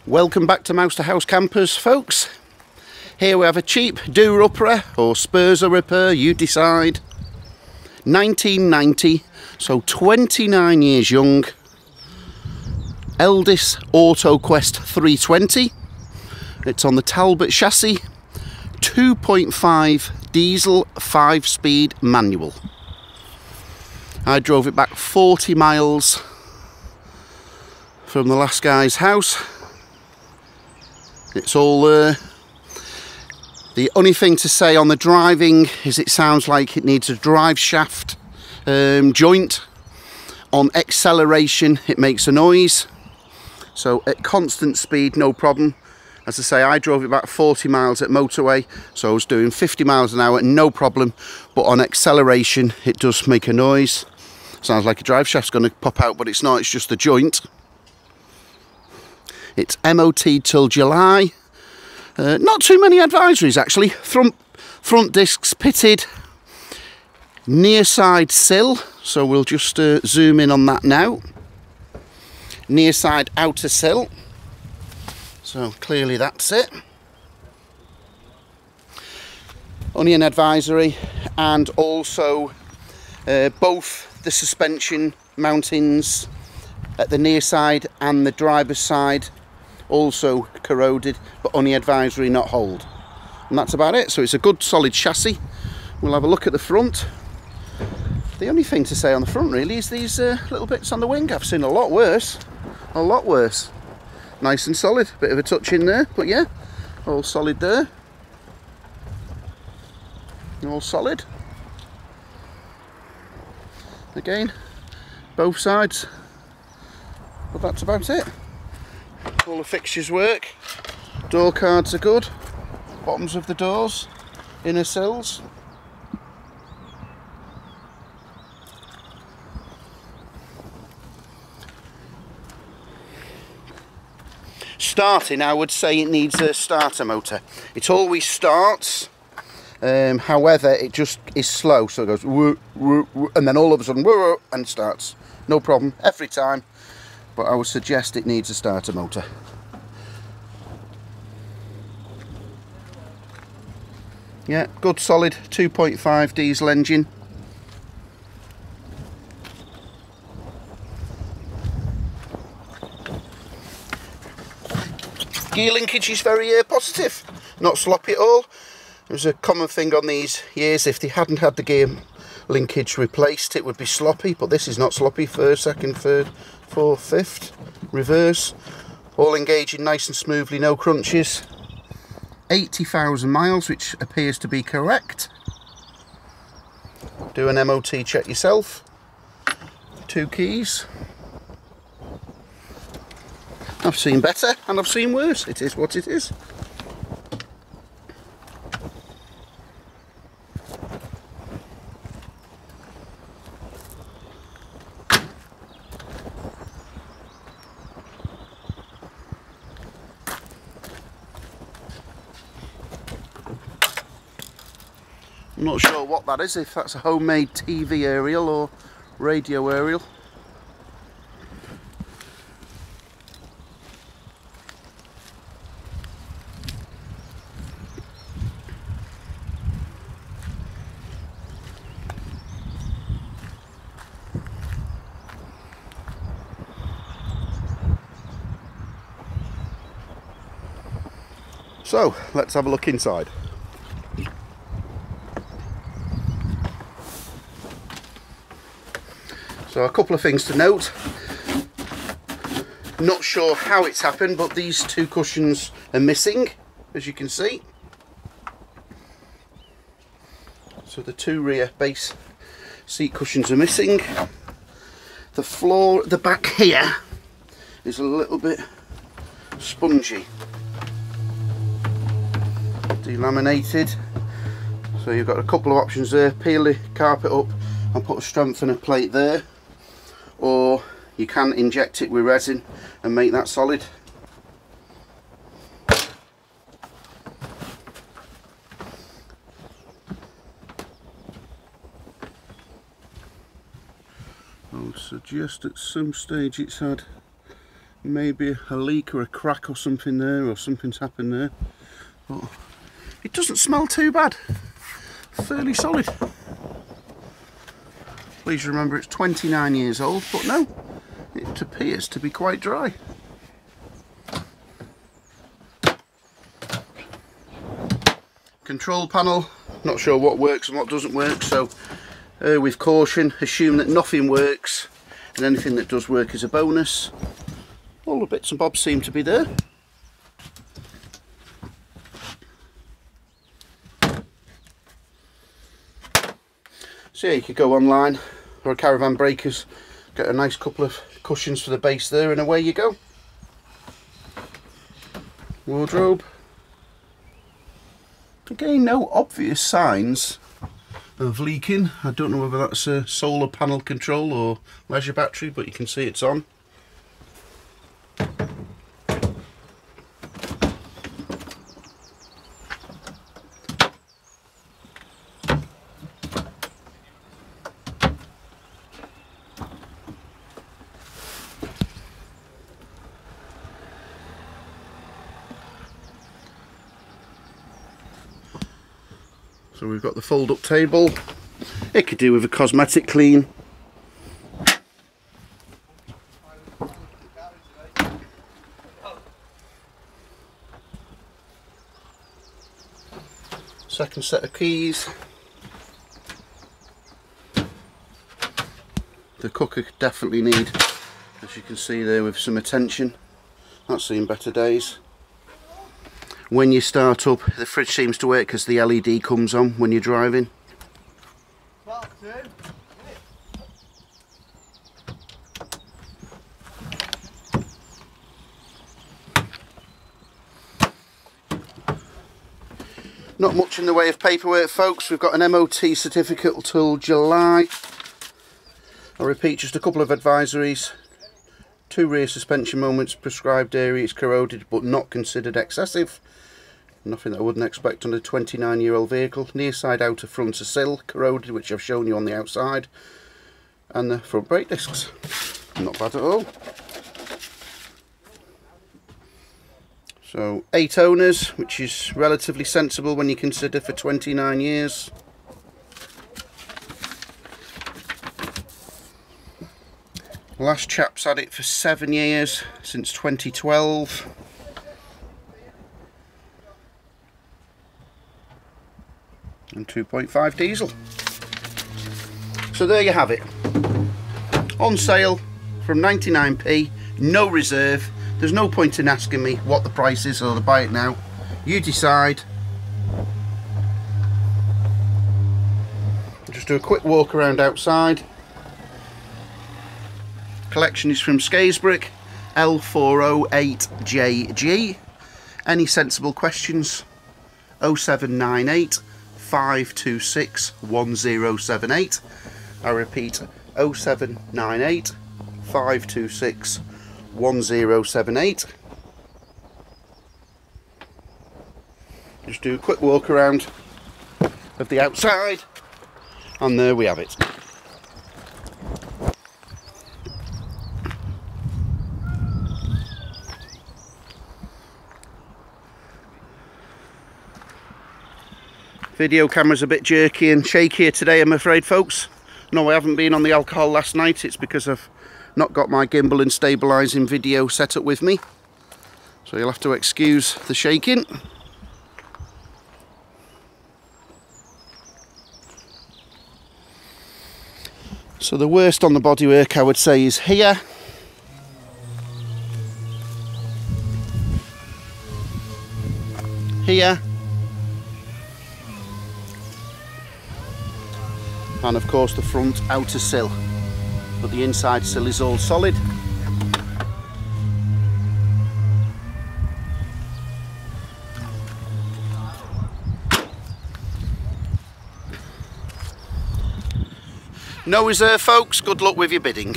Welcome back to Mouse to House Campers, folks. Here we have a cheap do-rupper or Spurzer repair, you decide. 1990, so 29 years young. Elddis AutoQuest 320. It's on the Talbot chassis. 2.5 diesel, 5-speed manual. I drove it back 40 miles from the last guy's house. It's all there. The only thing to say on the driving is it sounds like it needs a drive shaft joint. On acceleration it makes a noise. So at constant speed, no problem. As I say, I drove it back 40 miles at motorway, so I was doing 50 miles an hour, no problem. But on acceleration it does make a noise. Sounds like a drive shaft's going to pop out, but it's not, it's just the joint. It's MOT till July. Not too many advisories actually. Front discs pitted. Near side sill. So we'll just zoom in on that now. Near side outer sill. So clearly that's it. Only an advisory, and also both the suspension mountings at the near side and the driver's side also corroded, but only advisory, not hold. And that's about it. So it's a good solid chassis. We'll have a look at the front. The only thing to say on the front really is these little bits on the wing. I've seen a lot worse. A lot worse. Nice and solid. Bit of a touch in there, but yeah, all solid there. All solid. Again, both sides. But that's about it. All the fixtures work. Door cards are good. Bottoms of the doors. Inner sills. Starting, I would say it needs a starter motor. It always starts. However, it just is slow. So it goes woo, woo, woo, and then all of a sudden woo, and starts. No problem every time. But I would suggest it needs a starter motor. Yeah, good solid 2.5 diesel engine. Gear linkage is very positive, not sloppy at all. It was a common thing on these years, if they hadn't had the gear linkage replaced it would be sloppy, but this is not sloppy. First, second, third, fourth, fifth, reverse, all engaging nice and smoothly, no crunches. 80,000 miles, which appears to be correct. Do an MOT check yourself. 2 keys. I've seen better and I've seen worse. It is what it is. I'm not sure what that is, if that's a homemade TV aerial or radio aerial. So let's have a look inside. So a couple of things to note. Not sure how it's happened, but these 2 cushions are missing, as you can see. So the 2 rear base seat cushions are missing. The floor at the back here is a little bit spongy. Delaminated. So you've got a couple of options there. Peel the carpet up and put a strengthener plate there, or you can inject it with resin and make that solid. I would suggest at some stage it's had maybe a leak or a crack or something there, or something's happened there. But it doesn't smell too bad. Fairly solid. Please remember it's 29 years old, but no, it appears to be quite dry. Control panel, not sure what works and what doesn't work, so with caution, assume that nothing works and anything that does work is a bonus. All the bits and bobs seem to be there. So yeah, you could go online or a Caravan Breakers, get a nice couple of cushions for the base there, and away you go. Wardrobe. Again, no obvious signs of leaking. I don't know whether that's a solar panel control or leisure battery, but you can see it's on. So we've got the fold-up table. It could do with a cosmetic clean. Second set of keys. The cooker could definitely need, as you can see there, with some attention. That's seen better days. When you start up, the fridge seems to work because the LED comes on when you're driving. Not much in the way of paperwork, folks. We've got an MOT certificate till July. I repeat, just a couple of advisories. 2 rear suspension moments, prescribed area is corroded but not considered excessive. Nothing that I wouldn't expect on a 29-year-old vehicle. Near side outer frontal sill corroded, which I've shown you on the outside. And the front brake discs. Not bad at all. So 8 owners, which is relatively sensible when you consider for 29 years. Last chap's had it for 7 years, since 2012. And 2.5 diesel. So there you have it. On sale from 99p, no reserve. There's no point in asking me what the price is or to buy it now. You decide. Just do a quick walk around outside. Collection is from Skaysbrick, L408JG. Any sensible questions? 0798 526 1078. I repeat, 0798 526 1078. Just do a quick walk around of the outside, and there we have it. Video camera's a bit jerky and shakier today, I'm afraid, folks. No, I haven't been on the alcohol last night. It's because I've not got my gimbal and stabilising video set up with me. So you'll have to excuse the shaking. So the worst on the bodywork, I would say, is here. Here. And of course the front outer sill, but the inside sill is all solid. No reserve, folks. Good luck with your bidding.